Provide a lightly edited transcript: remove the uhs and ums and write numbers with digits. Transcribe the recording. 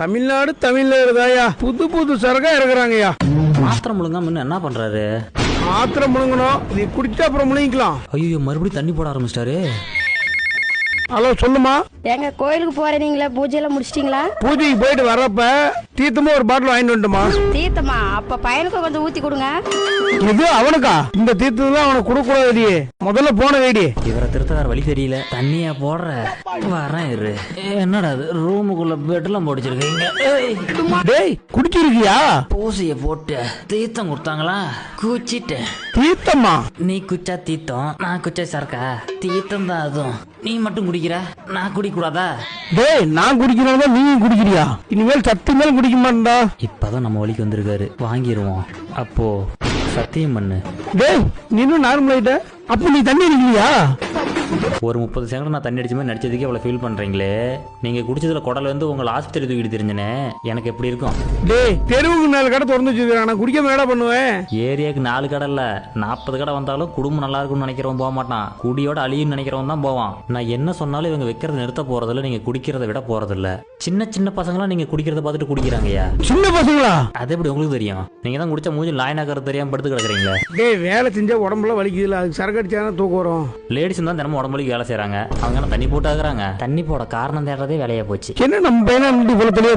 தமிழ்நாடு தமிழ்ல இருக்குதாயா, புது புது சரக்கா இறக்குறாங்கய்யா. மாத்திரம் முழுங்க முன்ன என்ன பண்றாரு? மாத்திரம் முழுங்கணும், நீ குடிச்சா அப்புறம் முழுங்கிக்கலாம். ஐயோ, மறுபடியும் தண்ணி போட ஆரம்பிச்சிட்டாரு. ஹலோ, சொல்லுமா. எங்க கோயிலுக்கு போறீங்களா? பூஜையெல்லாம் முடிச்சிட்டீங்களா? பூஜைக்கு போயிட்டு வர்றப்ப தீர்த்தமா ஒரு பாட்டில் வாங்கிட்டு வந்துட்டுமா. தீர்த்தமா? அப்ப பையனுக்கு கொஞ்சம் ஊத்தி கொடுங்க. இது அவனுக்கா? இந்த தீர்த்தம் தான் அவனுக்கு கொடுக்க கூடாது. முதல்ல போன வேடி. இவரை திருத்தக்கார வழி தெரியல. தண்ணியா போடுற வரேன் இரு. என்னடா அது, ரூமுக்குள்ள பெட்லாம் போடிச்சிருக்கீங்க. டேய், குடிச்சிருக்கியா? பூசைய போட்டு தீர்த்தம் கொடுத்தாங்களா, குச்சிட்டேன். தீர்த்தமா? நீ குச்சா தீர்த்தம், நான் குச்சா சரக்கா. தீர்த்தம் தான் அதுவும். நீ மட்டும் குடிக்கிற, நான் குடிக்க கூடாதா? டேய், நான் குடிக்கிறதா நீயும் குடிக்கிறியா? இனிமேல் சத்து மேல் குடிக்க மாட்டா. இப்பதான் நம்ம வழிக்கு வந்திருக்காரு, வாங்கிடுவோம். அப்போ சத்தியம் பண்ணு. டேய், நீ இன்னும் நார்மல் ஆயிட்ட. அப்ப நீ தண்ணி அடிக்கலையா? ஒரு 30 செகண்ட் நான் தண்ணி அடிச்ச மாதிரி நடிச்சதுக்கே அவ்வளவு ஃபீல் பண்றீங்களே. நீங்க குடிச்சதுல குடல வந்து உங்களை ஆஸ்பத்திரி தூக்கிட்டு தெரிஞ்சனே, எனக்கு எப்படி இருக்கும்? டேய், தெருவுக்கு 4 கடை திறந்து வச்சிருக்கேன், நான் குடிக்காம என்ன பண்ணுவேன்? ஏரியாவுக்கு 4 கடை இல்ல 40 கடை வந்தாலும் குடும்பம் நல்லா இருக்கும்னு நினைக்கிறவன் போக மாட்டான், குடியோட அழியும்னு நினைக்கிறவன் தான் போவான். நான் என்ன சொன்னாலும் இவங்க வைக்கிறத நிறுத்த போறதில்ல, நீங்க குடிக்கிறத விட போறதில்ல. சின்ன சின்ன பசங்களாம் நீங்க குடிக்கிறத பார்த்துட்டு குடிக்கிறாங்கய்யா. சின்ன பசங்களா? அது எப்படி உங்களுக்கு தெரியும்? நீங்க தான் குடிச்ச மூஞ்சி லாயனாக்கிறது தெரியாம படுத்து கிடக்குறீங்களா? டேய், வேலை செஞ்சா உடம்புல வலிக்குதுல, அதுக்கு சரக்கு அடிச்சாதான் தூக்கம் வரும். லேடிஸ் தான் தினமும் உடம்புக்கு வேலை செய்யறாங்க, அவங்க தண்ணி போட்டு ஆகுறாங்க. தண்ணி போட காரணம் தேடுறதே வேலையா போச்சு. என்ன நம்ம பையனா இவ்வளவு தெளிவா